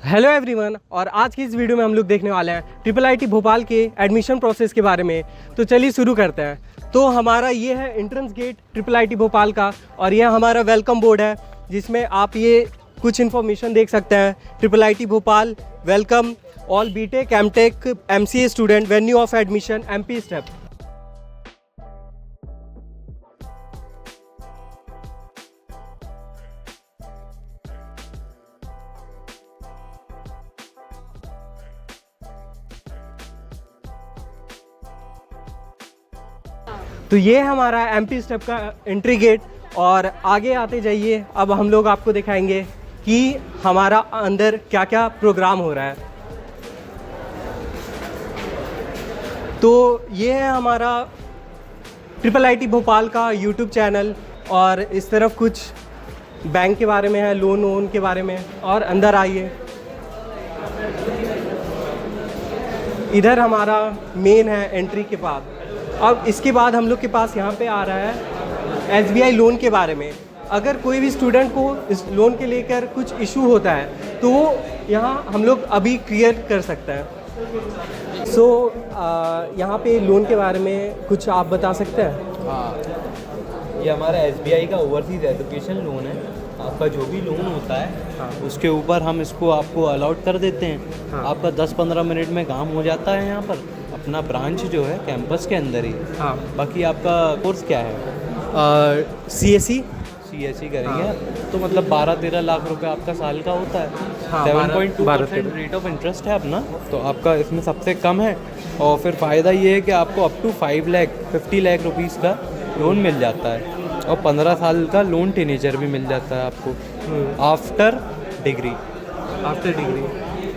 Hello everyone, और आज की इस वीडियो में हम लोग देखने वाले हैं IIT भोपाल के एडमिशन प्रोसेस के बारे में। तो चलिए शुरू करते हैं। तो हमारा ये है एंट्रेंस गेट IIT भोपाल का, और यह हमारा वेलकम बोर्ड है जिसमें आप ये कुछ इन्फॉर्मेशन देख सकते हैं। IIT Bhopal welcome all BTech MTech MCA student, venue of admission MP step. तो ये है हमारा MP स्टेप का एंट्री गेट, और आगे आते जाइए। अब हम लोग आपको दिखाएंगे कि हमारा अंदर क्या क्या प्रोग्राम हो रहा है। तो ये है हमारा IIT भोपाल का YouTube चैनल, और इस तरफ कुछ बैंक के बारे में है, लोन वोन के बारे में। और अंदर आइए, इधर हमारा मेन है एंट्री के बाद। अब इसके बाद हम लोग के पास यहाँ पे आ रहा है SBI लोन के बारे में। अगर कोई भी स्टूडेंट को इस लोन के लेकर कुछ इशू होता है तो वो यहाँ हम लोग अभी क्लियर कर सकते हैं। सो यहाँ पे लोन के बारे में कुछ आप बता सकते हैं? हाँ, ये हमारा SBI का ओवरसीज़ एजुकेशन लोन है। आपका जो भी लोन होता है, हाँ, उसके ऊपर हम इसको आपको अलाउट कर देते हैं। हाँ, आपका 10-15 मिनट में काम हो जाता है। यहाँ पर अपना ब्रांच जो है कैंपस के अंदर ही। हाँ। बाकी आपका कोर्स क्या है? CSE करेंगे हाँ। आप। तो मतलब 12-13 लाख रुपए आपका साल का होता है। हाँ, 7.2% रेट ऑफ इंटरेस्ट है अपना, तो आपका इसमें सबसे कम है। और फिर फ़ायदा ये है कि आपको अप टू 50 लाख रुपीज़ का लोन मिल जाता है, और 15 साल का लोन टीनेजर भी मिल जाता है आपको आफ्टर डिग्री।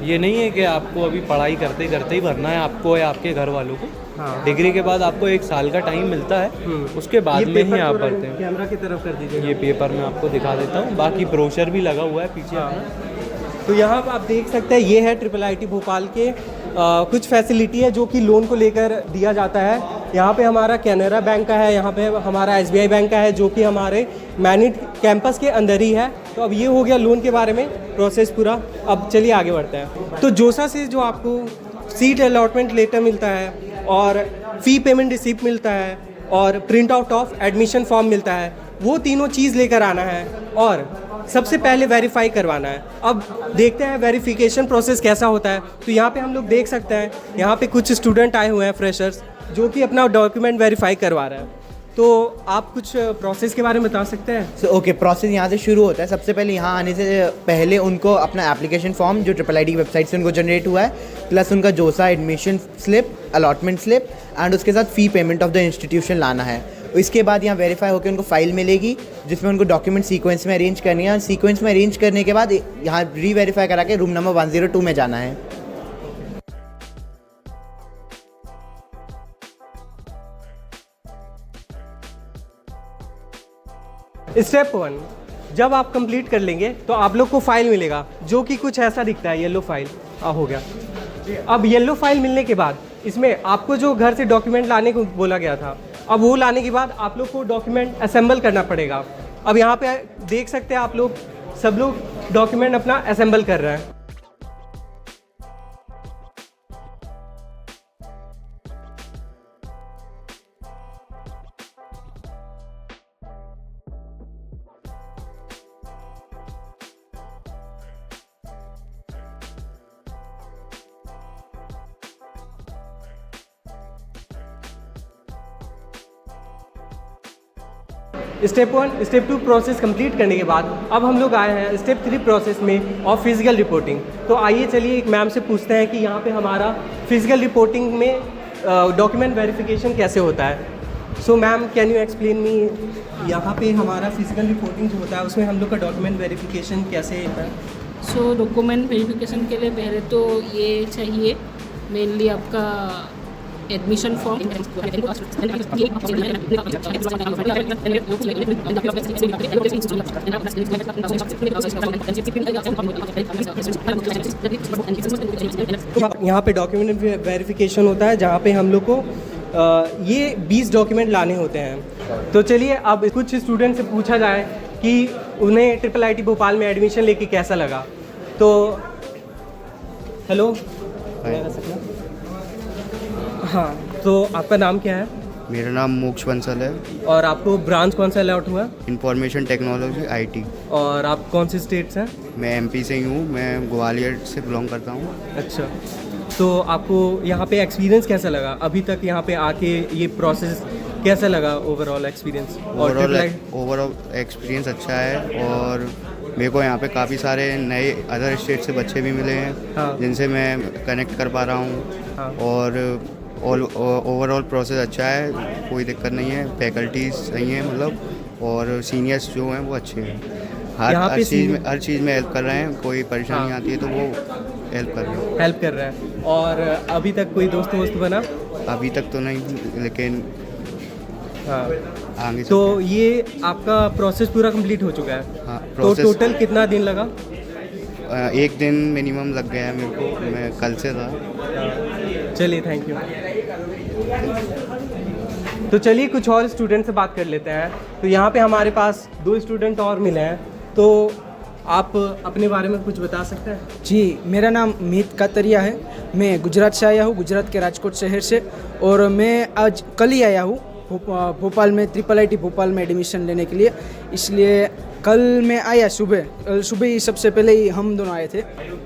ये नहीं है कि आपको अभी पढ़ाई करते करते ही भरना है आपको या आपके घर वालों को। हाँ। डिग्री के बाद आपको 1 साल का टाइम मिलता है, उसके बाद में ही आप पढ़ते हैं। कैमरा की तरफ कर दीजिए। ये पेपर मैं आपको दिखा देता हूँ, बाकी ब्रोशर भी लगा हुआ है पीछे अपना। तो यहाँ पर आप देख सकते हैं, ये है IIT भोपाल के कुछ फैसिलिटी है जो कि लोन को लेकर दिया जाता है। यहाँ पे हमारा कैनरा बैंक का है, यहाँ पे हमारा SBI बैंक का है, जो कि हमारे मैनिट कैंपस के अंदर ही है। तो अब ये हो गया लोन के बारे में प्रोसेस पूरा। अब चलिए आगे बढ़ते हैं। तो जोसा से जो आपको सीट अलॉटमेंट लेटर मिलता है, और फ़ी पेमेंट रिसिप्ट मिलता है, और print out of admission form मिलता है, वो तीनों चीज़ लेकर आना है, और सबसे पहले वेरीफाई करवाना है। अब देखते हैं वेरिफिकेशन प्रोसेस कैसा होता है। तो यहाँ पे हम लोग देख सकते हैं, यहाँ पे कुछ स्टूडेंट आए हुए हैं, फ्रेशर्स, जो कि अपना डॉक्यूमेंट वेरीफाई करवा रहे हैं। तो आप कुछ प्रोसेस के बारे में बता सकते हैं? ओके, प्रोसेस यहाँ से शुरू होता है। सबसे पहले यहाँ आने से पहले उनको अपना एप्लीकेशन फॉर्म जो IIT की वेबसाइट से उनको जनरेट हुआ है, प्लस उनका जोसा admission slip, allotment slip, and उसके साथ फ़ी पेमेंट ऑफ द इंस्टीट्यूशन लाना है। इसके बाद यहाँ वेरीफाई होकर उनको फाइल मिलेगी, जिसमें उनको डॉक्यूमेंट सीक्वेंस में अरेंज करनी है। सीक्वेंस में अरेंज करने के बाद यहाँ री-वेरीफाई करा के रूम नंबर 102 में जाना है। स्टेप 1, जब आप कंप्लीट कर लेंगे तो आप लोग को फाइल मिलेगा, जो कि कुछ ऐसा दिखता है, येलो फाइल। हो गया। अब येलो फाइल मिलने के बाद इसमें आपको जो घर से डॉक्यूमेंट लाने को बोला गया था, अब वो लाने के बाद आप लोग को डॉक्यूमेंट असेंबल करना पड़ेगा। अब यहाँ पे देख सकते हैं आप लोग, सब लोग डॉक्यूमेंट अपना असेंबल कर रहे हैं। स्टेप 1, स्टेप 2 प्रोसेस कंप्लीट करने के बाद अब हम लोग आए हैं स्टेप 3 प्रोसेस में, और फिजिकल रिपोर्टिंग। तो आइए चलिए एक मैम से पूछते हैं कि यहाँ पे हमारा फिजिकल रिपोर्टिंग में डॉक्यूमेंट वेरिफिकेशन कैसे होता है। So ma'am, can you explain me, यहाँ पे हमारा फिजिकल रिपोर्टिंग जो होता है उसमें हम लोग का डॉक्यूमेंट वेरिफिकेशन कैसे होता है? सो डॉक्यूमेंट वेरिफिकेशन के लिए पहले तो ये चाहिए, मेनली आपका एडमिशन फॉर्म, यहाँ पे डॉक्यूमेंट वेरिफिकेशन होता है, जहाँ पे हम लोग को ये 20 डॉक्यूमेंट लाने होते हैं। तो चलिए अब कुछ स्टूडेंट से पूछा जाए कि उन्हें IIT भोपाल में एडमिशन लेके कैसा लगा। तो हेलो। हाँ, तो आपका नाम क्या है मेरा नाम मोक्ष बंसल है। और आपको ब्रांच कौन सा अलॉट हुआ? Information technology IT। और आप कौन सी स्टेट से हैं? मैं MP से ही हूँ, मैं ग्वालियर से बिलोंग करता हूँ। अच्छा, तो आपको यहाँ पे एक्सपीरियंस कैसा लगा अभी तक यहाँ पे आके? ये प्रोसेस कैसा लगा ओवरऑल एक्सपीरियंस? ओवरऑल एक्सपीरियंस अच्छा है और मेरे को यहाँ पे काफ़ी सारे नए अदर स्टेट से बच्चे भी मिले हैं। हाँ। जिनसे मैं कनेक्ट कर पा रहा हूँ। हाँ। और ओवरऑल प्रोसेस अच्छा है, कोई दिक्कत नहीं है, फैकल्टीज सही हैं मतलब, और सीनियर्स जो हैं वो अच्छे हैं। हर चीज़ में हेल्प कर रहे हैं, कोई परेशानी हाँ। आती है तो वो हेल्प कर रहे हैं। हेल्प कर रहा है। और अभी तक कोई दोस्त बना? अभी तक तो नहीं, लेकिन हाँ। आगे तो ये आपका प्रोसेस पूरा कंप्लीट हो चुका है? हाँ, तो प्रोसेस टोटल कितना दिन लगा? 1 दिन मिनिमम लग गया है मेरे को, मैं कल से था। चलिए, थैंक यू। तो चलिए कुछ और स्टूडेंट से बात कर लेते हैं। तो यहाँ पे हमारे पास 2 स्टूडेंट और मिले हैं, तो आप अपने बारे में कुछ बता सकते हैं? जी, मेरा नाम मीत कातरिया है। मैं गुजरात से आया हूँ, गुजरात के राजकोट शहर से। और मैं आज कल ही आया हूँ भोपाल में, IIIT भोपाल में एडमिशन लेने के लिए। इसलिए कल मैं आया कल सुबह ही सबसे पहले ही हम दोनों आए थे।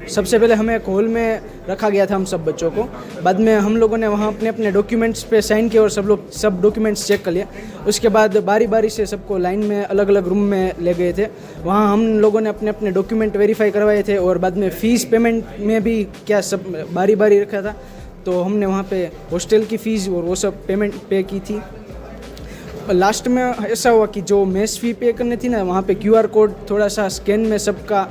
सबसे पहले हमें एक हॉल में रखा गया था हम सब बच्चों को। बाद में हम लोगों ने वहाँ अपने अपने डॉक्यूमेंट्स पे साइन किए और सब डॉक्यूमेंट्स चेक कर लिया। उसके बाद बारी बारी से सबको लाइन में अलग अलग रूम में ले गए थे। वहाँ हम लोगों ने अपने अपने डॉक्यूमेंट वेरीफाई करवाए थे और बाद में फ़ीस पेमेंट में भी क्या सब बारी बारी रखा था। तो हमने वहाँ पे हॉस्टल की फ़ीस और वो सब पेमेंट पे की थी। लास्ट में ऐसा हुआ कि जो मेस फ़ी पे करनी थी ना, वहाँ पे QR कोड थोड़ा सा स्कैन में सबका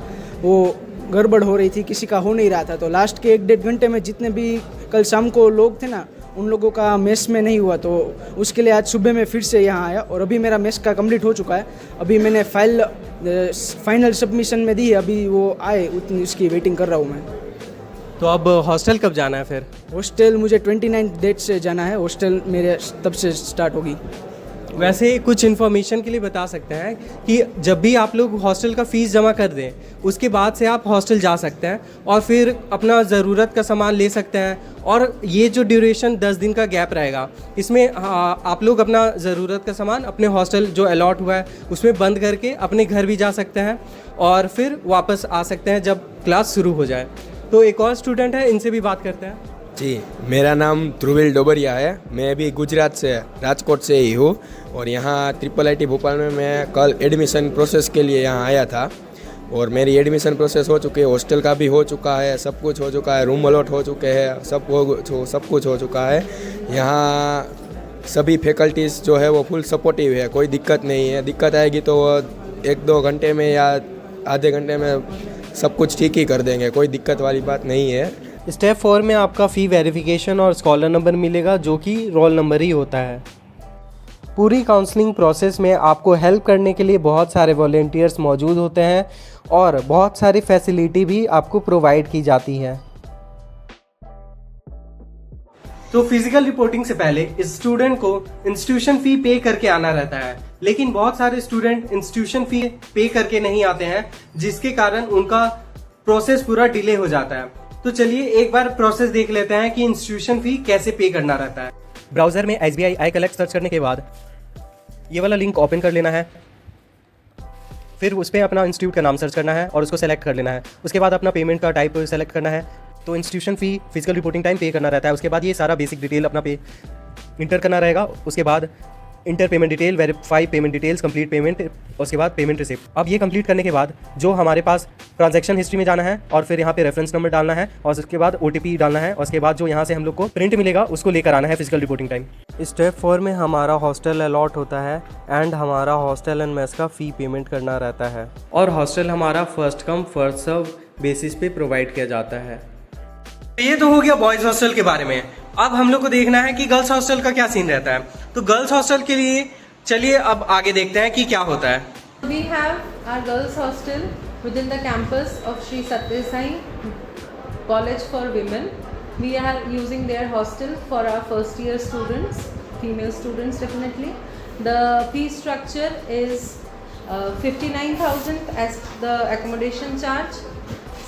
वो गड़बड़ हो रही थी, किसी का हो नहीं रहा था। तो लास्ट के 1-1.5 घंटे में जितने भी कल शाम को लोग थे ना, उन लोगों का मेस में नहीं हुआ। तो उसके लिए आज सुबह में फिर से यहाँ आया और अभी मेरा मेस का कंप्लीट हो चुका है। अभी मैंने फाइनल सबमिशन में दी है, अभी वो आए उतनी उसकी वेटिंग कर रहा हूँ मैं। तो अब हॉस्टल कब जाना है फिर? हॉस्टल मुझे 29 डेट से जाना है। हॉस्टल मेरे तब से स्टार्ट होगी। वैसे कुछ इन्फॉर्मेशन के लिए बता सकते हैं कि जब भी आप लोग हॉस्टल का फ़ीस जमा कर दें, उसके बाद से आप हॉस्टल जा सकते हैं और फिर अपना ज़रूरत का सामान ले सकते हैं। और ये जो ड्यूरेशन 10 दिन का गैप रहेगा, इसमें आप लोग अपना ज़रूरत का सामान अपने हॉस्टल जो अलॉट हुआ है उसमें बंद करके अपने घर भी जा सकते हैं और फिर वापस आ सकते हैं जब क्लास शुरू हो जाए। तो एक और स्टूडेंट है, इनसे भी बात करते हैं। जी, मेरा नाम ध्रुविल डोबरिया है। मैं भी गुजरात से राजकोट से ही हूँ और यहाँ IIIT भोपाल में मैं कल एडमिशन प्रोसेस के लिए यहाँ आया था और मेरी एडमिशन प्रोसेस हो चुकी है। हॉस्टल का भी हो चुका है, सब कुछ हो चुका है, रूम अलॉट हो चुके हैं, सब कुछ हो चुका है। यहाँ सभी फैकल्टीज़ जो है वो फुल सपोर्टिव है, कोई दिक्कत नहीं है। दिक्कत आएगी तो 1-2 घंटे में या आधे घंटे में सब कुछ ठीक ही कर देंगे, कोई दिक्कत वाली बात नहीं है। स्टेप 4 में आपका फ़ी वेरिफिकेशन और स्कॉलर नंबर मिलेगा, जो कि रोल नंबर ही होता है। पूरी काउंसलिंग प्रोसेस में आपको हेल्प करने के लिए बहुत सारे वॉलंटियर्स मौजूद होते हैं और बहुत सारी फैसिलिटी भी आपको प्रोवाइड की जाती है। तो फिजिकल रिपोर्टिंग से पहले स्टूडेंट को इंस्टीट्यूशन फ़ी पे करके आना रहता है, लेकिन बहुत सारे स्टूडेंट इंस्टीट्यूशन फ़ी पे करके नहीं आते हैं, जिसके कारण उनका प्रोसेस पूरा डिले हो जाता है। तो चलिए एक बार प्रोसेस देख लेते हैं कि इंस्टीट्यूशन फ़ी कैसे पे करना रहता है। ब्राउज़र में SBI iCollect सर्च करने के बाद ये वाला लिंक ओपन कर लेना है। फिर उस पर अपना इंस्टीट्यूट का नाम सर्च करना है और उसको सेलेक्ट कर लेना है। उसके बाद अपना पेमेंट का टाइप सेलेक्ट करना है। तो इंस्टीट्यूशन फ़ी फिजिकल रिपोर्टिंग टाइम पे करना रहता है। उसके बाद ये सारा बेसिक डिटेल अपना पे इंटर करना रहेगा। उसके बाद inter payment detail, verify payment details, complete payment, उसके बाद पेमेंट रिसिप्ट। अब ये कंप्लीट करने के बाद जो हमारे पास ट्रांजैक्शन हिस्ट्री में जाना है और फिर यहाँ पे रेफरेंस नंबर डालना है और उसके बाद OTP डालना है और उसके बाद जो यहाँ से हम लोग को प्रिंट मिलेगा उसको लेकर आना है फिजिकल रिपोर्टिंग टाइम। स्टेप 4 में हमारा हॉस्टल अलॉट होता है एंड हमारा हॉस्टल एंड मेस का फ़ी पेमेंट करना रहता है और हॉस्टल हमारा first come first serve basis पे प्रोवाइड किया जाता है। ये तो हो गया बॉयज़ हॉस्टल के बारे में। अब हम लोग को देखना है कि गर्ल्स हॉस्टल का क्या सीन रहता है। तो गर्ल्स हॉस्टल के लिए चलिए अब आगे देखते हैं कि क्या होता है। We have our girls hostel within the campus of Sri Satya Sai College for Women. We are using their hostel for our first year students, female students definitely. The fee structure is 59,000 as the accommodation charge,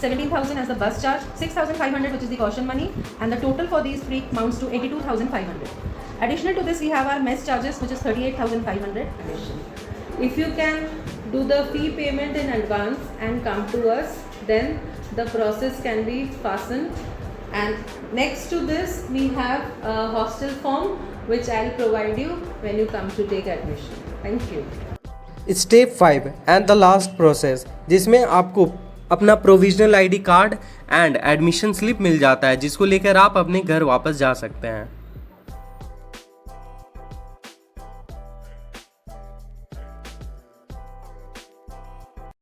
17,000 as the bus charge, 6,500 which is the caution money, and the total for these three amounts to 82,500. Additional to this, we have our mess charges, which is 38,500 addition. If you can do the fee payment in advance and come to us, then the process can be fastened. And next to this, we have a hostel form which I'll provide you when you come to take admission. Thank you. Step 5 and the last process, जिसमें आपको अपना provisional ID card and admission slip मिल जाता है, जिसको लेकर आप अपने घर वापस जा सकते हैं।